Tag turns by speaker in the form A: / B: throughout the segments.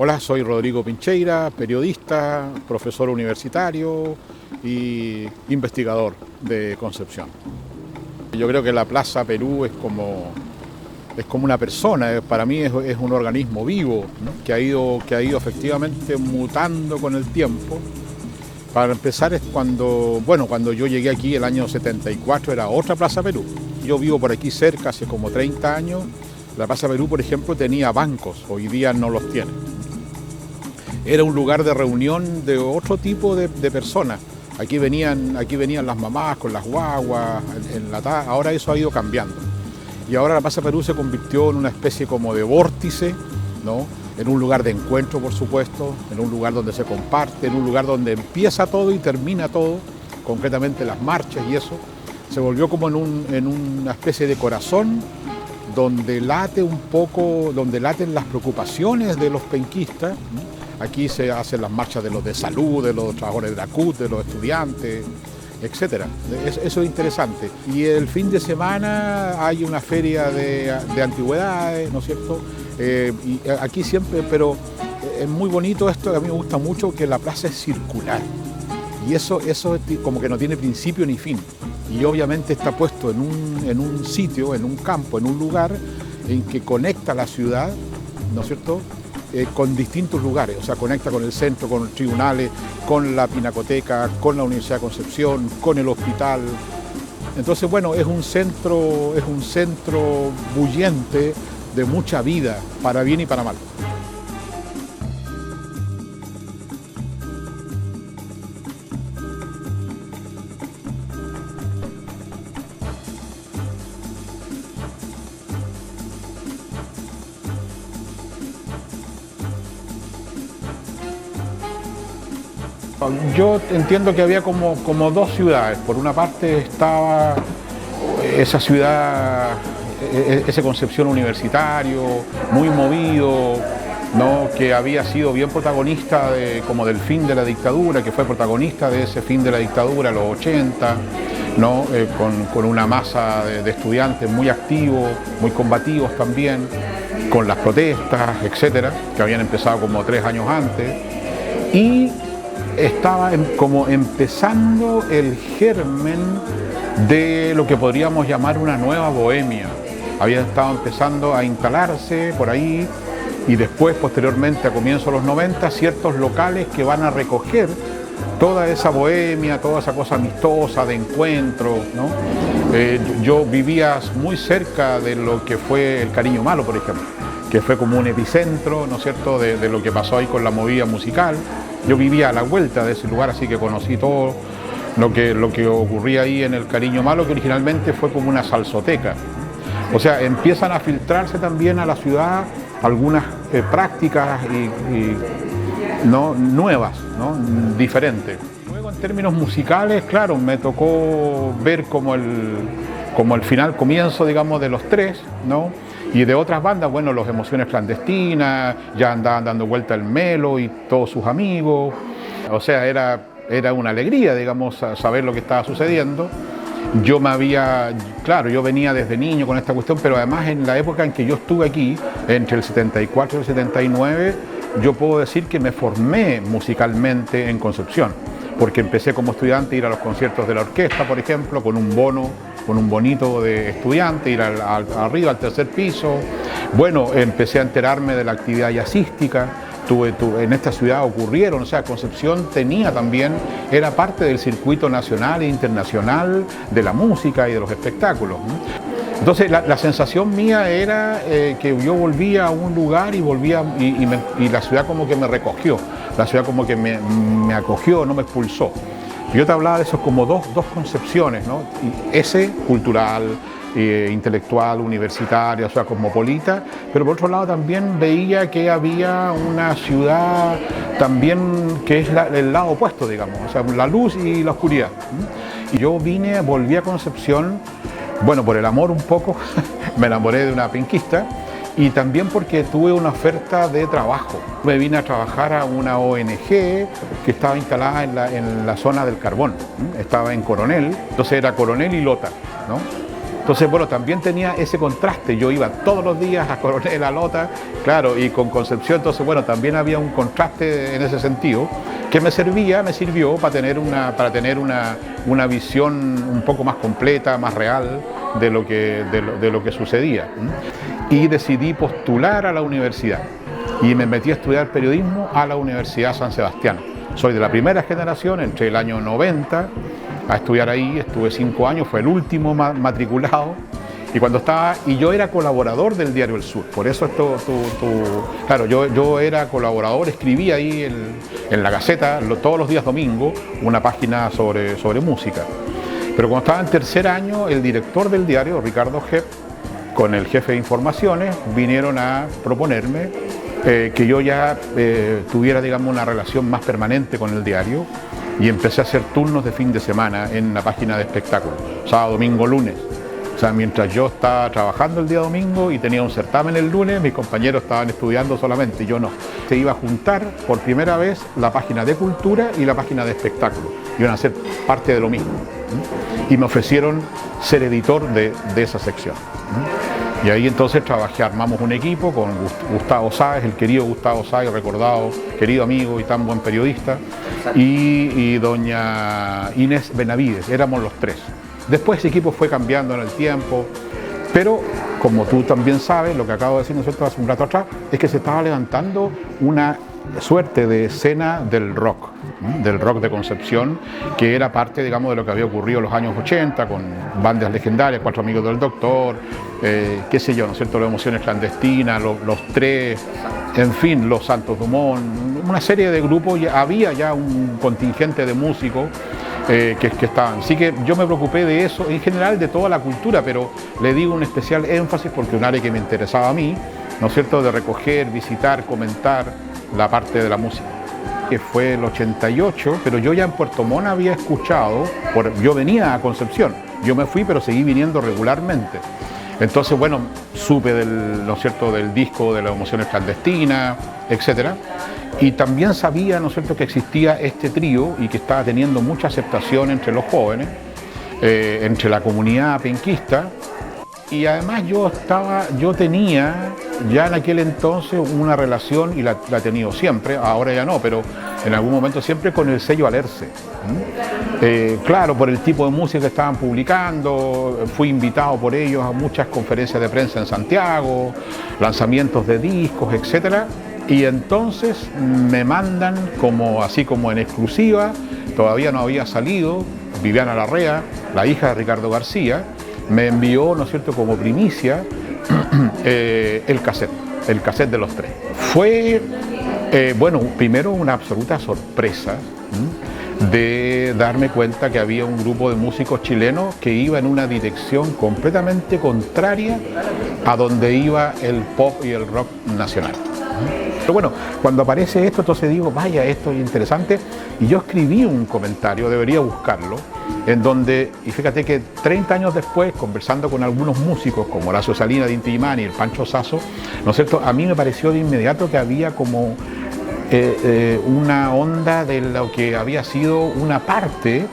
A: Hola, soy Rodrigo Pincheira, periodista, profesor universitario y investigador de Concepción. Yo creo que la Plaza Perú es como una persona, para mí es un organismo vivo, ¿no? que ha ido efectivamente mutando con el tiempo. Para empezar es cuando yo llegué aquí el año 74 era otra Plaza Perú. Yo vivo por aquí cerca hace como 30 años. La Plaza Perú, por ejemplo, tenía bancos, hoy día no los tiene. Era un lugar de reunión de otro tipo de personas. Aquí venían las mamás con las guaguas, ahora eso ha ido cambiando. Y ahora la Plaza Perú se convirtió en una especie como de vórtice, ¿no? En un lugar de encuentro, por supuesto, en un lugar donde se comparte, en un lugar donde empieza todo y termina todo, concretamente las marchas y eso. Se volvió como en una especie de corazón donde late un poco, donde laten las preocupaciones de los penquistas, ¿no? Aquí se hacen las marchas de los de salud, de los trabajadores de la CUT, de los estudiantes, etcétera. Eso es interesante. Y el fin de semana hay una feria de antigüedades, ¿no es cierto? Y aquí siempre, pero es muy bonito esto, a mí me gusta mucho que la plaza es circular. Y eso como que no tiene principio ni fin. Y obviamente está puesto en un sitio, en un campo, en un lugar en que conecta la ciudad, ¿no es cierto?, con distintos lugares, o sea, conecta con el centro, con los tribunales, con la Pinacoteca, con la Universidad de Concepción, con el hospital. Entonces, bueno, es un centro bullente de mucha vida, para bien y para mal. Yo entiendo que había como dos ciudades. Por una parte estaba esa ciudad, ese Concepción universitario, muy movido, ¿no?, que había sido bien protagonista como del fin de la dictadura, que fue protagonista de ese fin de la dictadura, los 80, ¿no? Con una masa de estudiantes muy activos, muy combativos también, con las protestas, etcétera, que habían empezado como 3 años antes. Y estaba como empezando el germen de lo que podríamos llamar una nueva bohemia. Había estado empezando a instalarse por ahí y después, posteriormente, a comienzos de los 90, ciertos locales que van a recoger toda esa bohemia, toda esa cosa amistosa de encuentro, ¿no? Yo vivía muy cerca de lo que fue el Cariño Malo, por ejemplo, que fue como un epicentro, ¿no es cierto?, de lo que pasó ahí con la movida musical. Yo vivía a la vuelta de ese lugar, así que conocí todo lo que ocurría ahí en el Cariño Malo, que originalmente fue como una salsoteca. O sea, empiezan a filtrarse también a la ciudad algunas prácticas ¿no?, nuevas, ¿no?, diferentes. Luego, en términos musicales, claro, me tocó ver como el final, comienzo, digamos, de los Tres, ¿no? Y de otras bandas, bueno, los Emociones Clandestinas, ya andaban dando vuelta el Melo y todos sus amigos. O sea, era una alegría, digamos, saber lo que estaba sucediendo. Yo venía desde niño con esta cuestión, pero además en la época en que yo estuve aquí, entre el 74 y el 79, yo puedo decir que me formé musicalmente en Concepción, porque empecé como estudiante a ir a los conciertos de la orquesta, por ejemplo, con un bonito de estudiante, ir arriba, al tercer piso. Bueno, empecé a enterarme de la actividad jazzística. En esta ciudad ocurrieron, o sea, Concepción era parte del circuito nacional e internacional de la música y de los espectáculos. Entonces, la sensación mía era que yo volvía a un lugar y la ciudad como que me recogió, la ciudad como que me acogió, no me expulsó. Yo te hablaba de eso como dos concepciones, ¿no? Ese cultural, intelectual, universitaria, o sea, cosmopolita, pero por otro lado también veía que había una ciudad también que es el lado opuesto, digamos, o sea, la luz y la oscuridad. Y yo volví a Concepción, bueno, por el amor un poco, me enamoré de una penquista, y también porque tuve una oferta de trabajo. Me vine a trabajar a una ONG que estaba instalada en la zona del carbón, estaba en Coronel, entonces era Coronel y Lota, ¿no? Entonces, bueno, también tenía ese contraste. Yo iba todos los días a Coronel, a Lota, claro, y con Concepción, entonces, bueno, también había un contraste en ese sentido que me sirvió para tener una visión un poco más completa, más real de lo que sucedía. Y decidí postular a la universidad y me metí a estudiar periodismo a la Universidad San Sebastián. Soy de la primera generación, entré el año 90 a estudiar ahí, estuve 5 años, fue el último matriculado. Y yo era colaborador del diario El Sur, por eso claro, yo era colaborador, escribía ahí en la Gaceta todos los días domingos una página sobre música. Pero cuando estaba en tercer año, el director del diario, Ricardo Jepp, con el jefe de informaciones, vinieron a proponerme que yo ya tuviera, digamos, una relación más permanente con el diario, y empecé a hacer turnos de fin de semana en la página de espectáculos, sábado, domingo, lunes. O sea, mientras yo estaba trabajando el día domingo y tenía un certamen el lunes, mis compañeros estaban estudiando solamente y yo no. Se iba a juntar por primera vez la página de cultura y la página de espectáculos. Iban a ser parte de lo mismo. Y me ofrecieron ser editor de esa sección. Y ahí entonces trabajé, armamos un equipo con Gustavo Sáez, el querido Gustavo Sáez, recordado, querido amigo y tan buen periodista, y doña Inés Benavides, éramos los tres. Después ese equipo fue cambiando en el tiempo, pero como tú también sabes, lo que acabo de decir nosotros hace un rato atrás, es que se estaba levantando una suerte de escena del rock de Concepción, que era parte, digamos, de lo que había ocurrido en los años 80, con bandas legendarias, Cuatro Amigos del Doctor, qué sé yo, ¿no es cierto?, las Emociones Clandestinas, los Tres, en fin, los Santos Dumont, una serie de grupos, había ya un contingente de músicos que estaban. Así que yo me preocupé de eso, en general de toda la cultura, pero le digo un especial énfasis porque un área que me interesaba a mí, ¿no es cierto?, de recoger, visitar, comentar la parte de la música. Que fue el 88, pero yo ya en Puerto Montt había escuchado, yo venía a Concepción, yo me fui pero seguí viniendo regularmente. Entonces, bueno, supe ¿no es cierto?, del disco de las Emociones Clandestinas, etcétera. Y también sabía, ¿no es cierto?, que existía este trío y que estaba teniendo mucha aceptación entre los jóvenes, entre la comunidad penquista. Y además yo tenía ya en aquel entonces una relación, y la he tenido siempre, ahora ya no, pero en algún momento siempre, con el sello Alerce. Claro, por el tipo de música que estaban publicando, fui invitado por ellos a muchas conferencias de prensa en Santiago, lanzamientos de discos, etcétera. Y entonces me mandan así como en exclusiva, todavía no había salido, Viviana Larrea, la hija de Ricardo García, me envió, ¿no es cierto?, como primicia el cassette de los Tres. Fue, bueno, primero una absoluta sorpresa de darme cuenta que había un grupo de músicos chilenos que iba en una dirección completamente contraria a donde iba el pop y el rock nacional. Pero bueno, cuando aparece esto, entonces digo, vaya, esto es interesante, y yo escribí un comentario, debería buscarlo, en donde, y fíjate que 30 años después, conversando con algunos músicos como Horacio Salinas de Inti Illimani y el Pancho Sasso, ¿no es cierto?, a mí me pareció de inmediato que había como una onda de lo que había sido la parte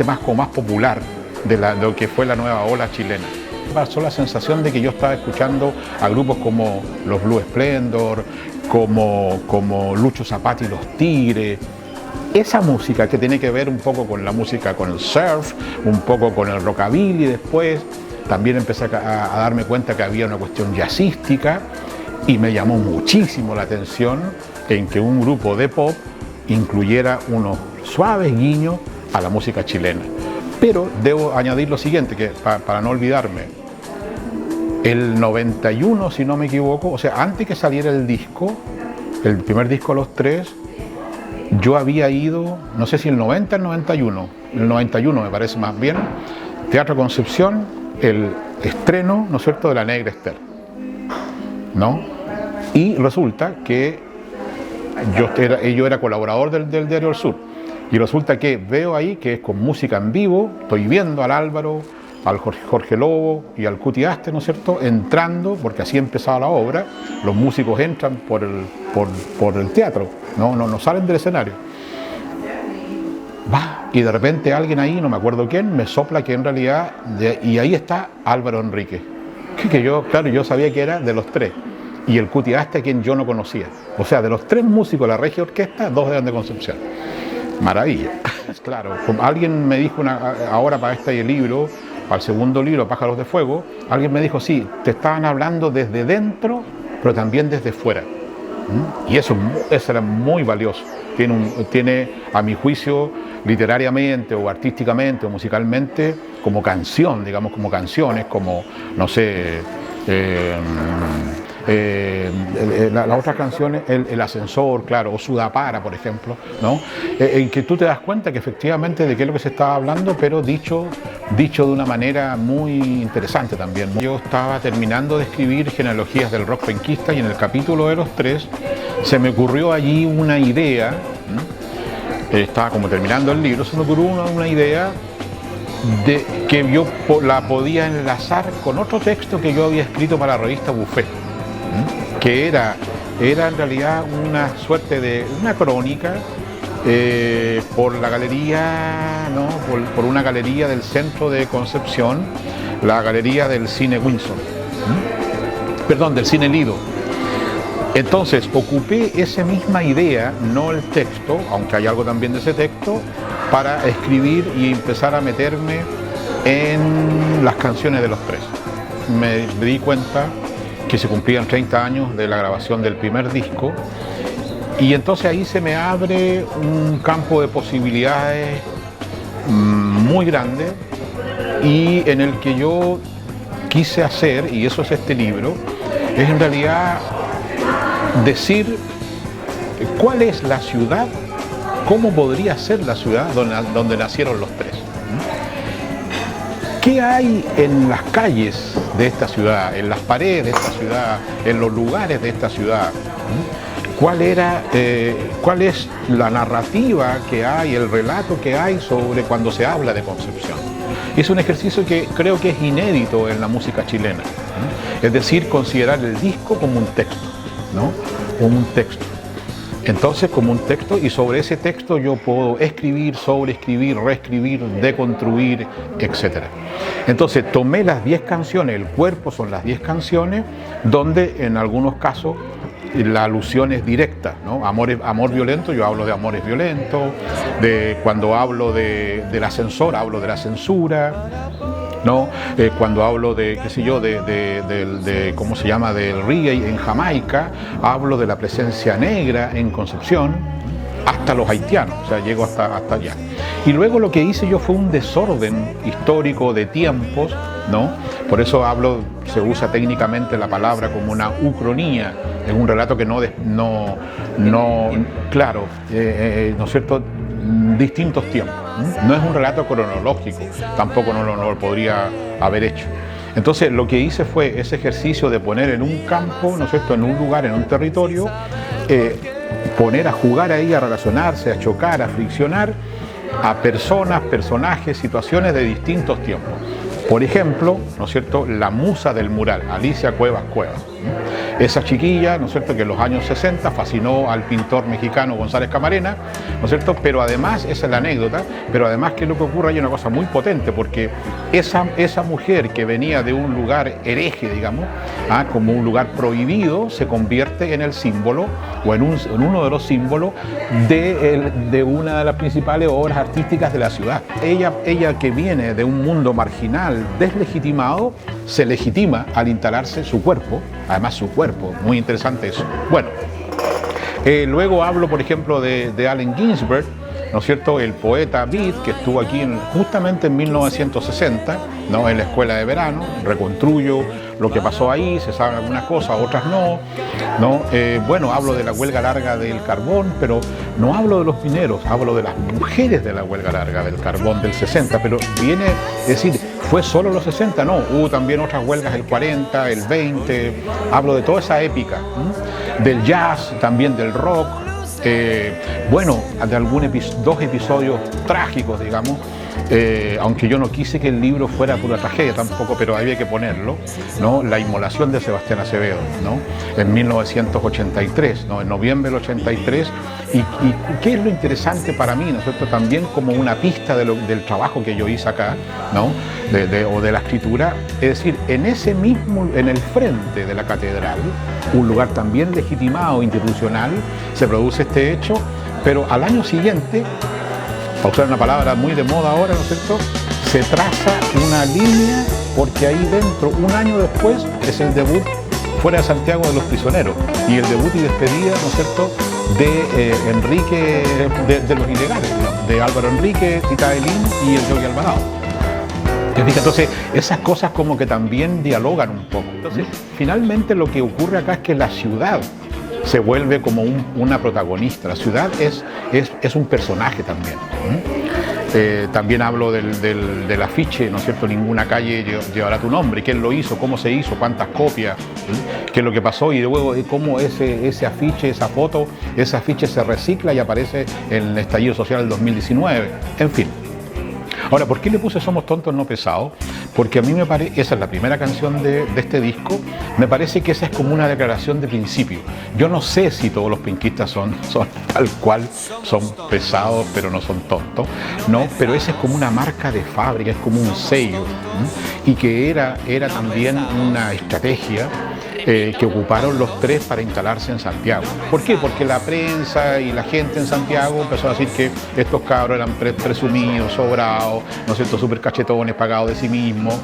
A: más popular de lo que fue la nueva ola chilena. Pasó la sensación de que yo estaba escuchando a grupos como los Blue Splendor, como Lucho Zapata y los Tigres. Esa música que tiene que ver un poco con la música, con el surf, un poco con el rockabilly después. También empecé a darme cuenta que había una cuestión jazzística, y me llamó muchísimo la atención en que un grupo de pop incluyera unos suaves guiños a la música chilena. Pero debo añadir lo siguiente, que para no olvidarme, el 91, si no me equivoco, o sea, antes que saliera el primer disco de los Tres, yo había ido, no sé si el 90 o el 91 me parece más bien, Teatro Concepción, el estreno, ¿no es cierto?, de La Negra Esther, ¿no? Y resulta que yo era colaborador del diario El Sur, y resulta que veo ahí que es con música en vivo, estoy viendo al Álvaro, al Jorge Lobo y al Cuti Aste, ¿no es cierto?, entrando, porque así empezaba la obra, los músicos entran por el teatro, no salen del escenario. Va y de repente alguien ahí, no me acuerdo quién, me sopla que en realidad, y ahí está Álvaro Enríquez, que yo, claro, yo sabía que era de los tres, y el Cuti Haste, a quien yo no conocía. O sea, de los tres músicos de la Regia Orquesta, dos eran de Concepción. Maravilla. Claro, alguien me dijo ahora para este libro, para el segundo libro, Pájaros de Fuego, alguien me dijo, sí, te estaban hablando desde dentro, pero también desde fuera. Y eso era muy valioso. Tiene, a mi juicio, literariamente o artísticamente o musicalmente, como canción, digamos, como canciones, como, no sé, las otras canciones, el Ascensor, claro, o Sudapara, por ejemplo, ¿no? En que tú te das cuenta que efectivamente de qué es lo que se estaba hablando, pero dicho de una manera muy interesante también. Yo estaba terminando de escribir Genealogías del Rock Penquista y en el capítulo de los tres se me ocurrió allí una idea, estaba como terminando el libro, se me ocurrió una idea de que yo la podía enlazar con otro texto que yo había escrito para la revista Buffet, que era en realidad una suerte de una crónica por la galería, ¿no? por una galería del centro de Concepción, la galería del Cine Windsor, perdón, del Cine Lido. Entonces ocupé esa misma idea, no el texto, aunque hay algo también de ese texto, para escribir y empezar a meterme en las canciones de los tres. Me di cuenta que se cumplían 30 años de la grabación del primer disco y entonces ahí se me abre un campo de posibilidades muy grande y en el que yo quise hacer, y eso es este libro, es en realidad decir cuál es la ciudad, cómo podría ser la ciudad donde nacieron los tres. ¿Qué hay en las calles de esta ciudad, en las paredes de esta ciudad, en los lugares de esta ciudad? ¿Cuál es la narrativa que hay, el relato que hay sobre cuando se habla de Concepción? Es un ejercicio que creo que es inédito en la música chilena, es decir, considerar el disco como un texto, ¿no? Como un texto. Entonces, como un texto, y sobre ese texto yo puedo escribir, sobreescribir, reescribir, deconstruir, etc. Entonces, tomé las 10 canciones, el cuerpo son las 10 canciones, donde en algunos casos la alusión es directa, ¿no? Amor violento, yo hablo de amores violentos, cuando hablo del ascensor, hablo de la censura, ¿no? Cuando hablo de, qué sé yo, ¿cómo se llama?, del reggae en Jamaica, hablo de la presencia negra en Concepción, hasta los haitianos, o sea, llego hasta allá. Y luego lo que hice yo fue un desorden histórico de tiempos, ¿no? Por eso se usa técnicamente la palabra como una ucronía, es un relato que claro, ¿no es cierto?, distintos tiempos. No es un relato cronológico, tampoco no lo podría haber hecho. Entonces lo que hice fue ese ejercicio de poner en un campo, ¿no es cierto?, en un lugar, en un territorio, poner a jugar ahí, a relacionarse, a chocar, a friccionar a personas, personajes, situaciones de distintos tiempos. Por ejemplo, ¿no es cierto?, la musa del mural, Alicia Cuevas Cuevas. Esa chiquilla, ¿no es cierto?, que en los años 60 fascinó al pintor mexicano González Camarena, ¿no es cierto?, pero además, esa es la anécdota, pero además que lo que ocurre hay una cosa muy potente, porque esa mujer que venía de un lugar hereje, digamos, como un lugar prohibido, se convierte en el símbolo, o en uno de los símbolos de una de las principales obras artísticas de la ciudad. Ella que viene de un mundo marginal, deslegitimado, se legitima al instalarse su cuerpo, además su cuerpo, muy interesante eso. Bueno, luego hablo, por ejemplo, de Allen Ginsberg, ¿no es cierto?, el poeta beat que estuvo aquí justamente en 1960, ¿no?, en la escuela de verano. Reconstruyo lo que pasó ahí, se saben algunas cosas, otras no. Bueno, hablo de la huelga larga del carbón, pero no hablo de los mineros, hablo de las mujeres de la huelga larga del carbón del 60, pero viene, es decir, ¿fue solo los 60? No, hubo también otras huelgas el 40, el 20, hablo de toda esa épica, del jazz, también del rock. Bueno, de dos episodios trágicos, digamos, aunque yo no quise que el libro fuera pura tragedia tampoco, pero había que ponerlo, ¿no? La inmolación de Sebastián Acevedo, ¿no? En 1983, ¿no? En noviembre del 83, y qué es lo interesante para mí, ¿no es cierto? También como una pista del trabajo que yo hice acá, ¿no? O de la escritura, es decir, en el frente de la catedral, un lugar también legitimado, institucional, se produce este hecho, pero al año siguiente, para usar una palabra muy de moda ahora, ¿no es cierto?, se traza una línea, porque ahí dentro, un año después, es el debut fuera de Santiago de Los Prisioneros, y el debut y despedida, ¿no es cierto?, de Enrique, de Los Ilegales, ¿no?, de Álvaro Enrique, Tita Elín y el Yogi Alvarado. Entonces, esas cosas como que también dialogan un poco. Entonces, finalmente lo que ocurre acá es que la ciudad se vuelve como una protagonista. La ciudad es un personaje también. También hablo del afiche, ¿no es cierto? Ninguna calle llevará tu nombre. ¿Quién lo hizo? ¿Cómo se hizo? ¿Cuántas copias? ¿Qué es lo que pasó? Y luego cómo ese afiche, ese afiche se recicla y aparece en el estallido social del 2019. En fin. Ahora, ¿por qué le puse Somos tontos no pesados? Porque a mí me parece, esa es la primera canción de este disco, me parece que esa es como una declaración de principio. Yo no sé si todos los penquistas son tal cual, son pesados, pero no son tontos, ¿no? Pero esa es como una marca de fábrica, es como un sello, ¿sí? Y que era también una estrategia que ocuparon los tres para instalarse en Santiago. ¿Por qué? Porque la prensa y la gente en Santiago empezó a decir que estos cabros eran presumidos, sobrados, ¿no es cierto?, súper cachetones, pagados de sí mismos,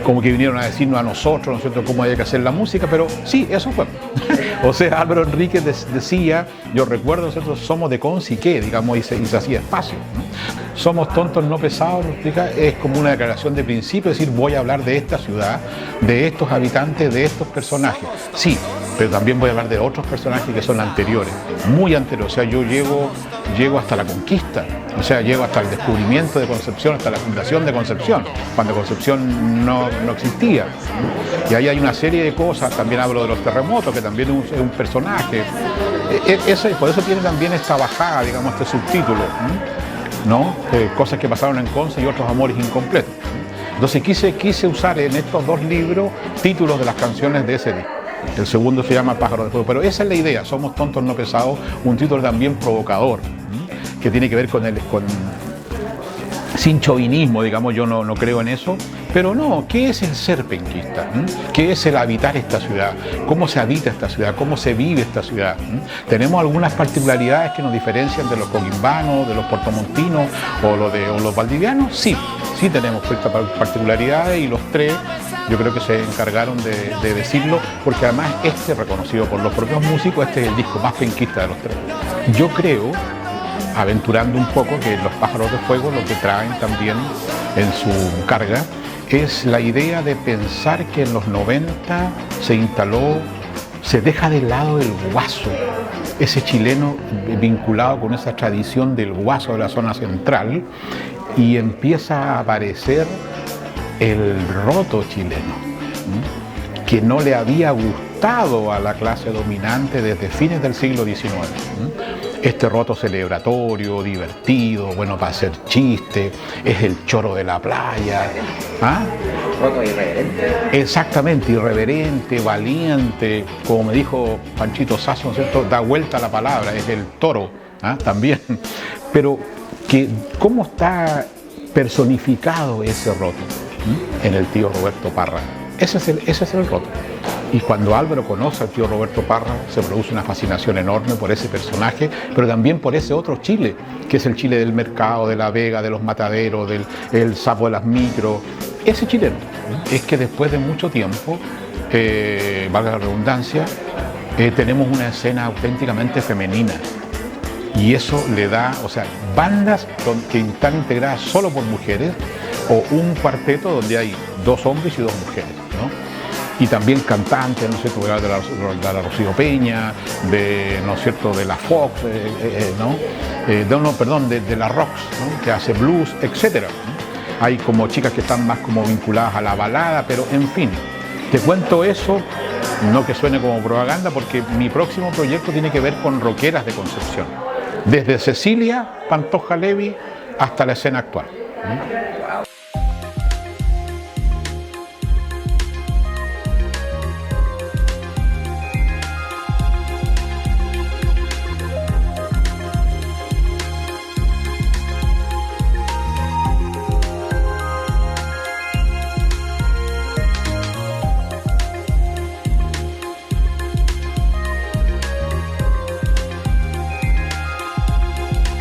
A: como que vinieron a decirnos a nosotros, ¿no es cierto?, cómo había que hacer la música, pero sí, eso fue. O sea, Álvaro Enríquez decía, yo recuerdo, nosotros somos de Conciqué, digamos, y se hacía espacio, ¿no? Somos tontos no pesados, es como una declaración de principio, es decir, voy a hablar de esta ciudad, de estos habitantes, de estos personajes. Sí, pero también voy a hablar de otros personajes que son anteriores, muy anteriores. O sea, yo llego hasta la conquista, o sea, llego hasta el descubrimiento de Concepción, hasta la fundación de Concepción, cuando Concepción no existía. Y ahí hay una serie de cosas, también hablo de los terremotos, que también es un personaje. Por eso tiene también esta bajada, digamos, este subtítulo, ¿no? Cosas que pasaron en Conce y otros amores incompletos. Entonces quise usar en estos dos libros títulos de las canciones de ese disco. El segundo se llama Pájaro de Fuego, pero esa es la idea, Somos tontos no pesados, un título también provocador, que tiene que ver sin chauvinismo, digamos, yo no creo en eso, pero no, ¿qué es el ser penquista? ¿Qué es el habitar esta ciudad? ¿Cómo se habita esta ciudad? ¿Cómo se vive esta ciudad? ¿Tenemos algunas particularidades que nos diferencian de los coquimbanos, de los puertomontinos o los valdivianos? Sí tenemos ciertas particularidades, y los tres yo creo que se encargaron de decirlo, porque además reconocido por los propios músicos, este es el disco más penquista de los tres. Yo creo, aventurando un poco, que los Pájaros de Fuego lo que traen también en su carga es la idea de pensar que en los 90 se deja de lado el guaso, ese chileno vinculado con esa tradición del guaso de la zona central, y empieza a aparecer el roto chileno, que no le había gustado a la clase dominante desde fines del siglo XIX. Este roto celebratorio, divertido, bueno para hacer chistes, es el choro de la playa.
B: Roto irreverente.
A: Exactamente, irreverente, valiente, como me dijo Panchito Sasso, ¿no es cierto?, da vuelta a la palabra, es el toro, también. Pero ¿cómo está personificado ese roto? En el tío Roberto Parra. Ese es el roto. Y cuando Álvaro conoce al tío Roberto Parra, se produce una fascinación enorme por ese personaje, pero también por ese otro Chile, que es el Chile del mercado, de la vega, de los mataderos, el sapo de las micros. Ese chileno es que después de mucho tiempo, valga la redundancia, tenemos una escena auténticamente femenina. Y eso le da, o sea, bandas que están integradas solo por mujeres, o un cuarteto donde hay 2 hombres y 2 mujeres, ¿no? Y también cantantes, ¿no es cierto?, de la Rocío Peña, ¿no es cierto?, de la Fox, de la Rox, ¿no?, que hace blues, etc. Hay como chicas que están más como vinculadas a la balada, pero en fin, te cuento eso, no que suene como propaganda, porque mi próximo proyecto tiene que ver con rockeras de Concepción, desde Cecilia Pantoja Levi hasta la escena actual.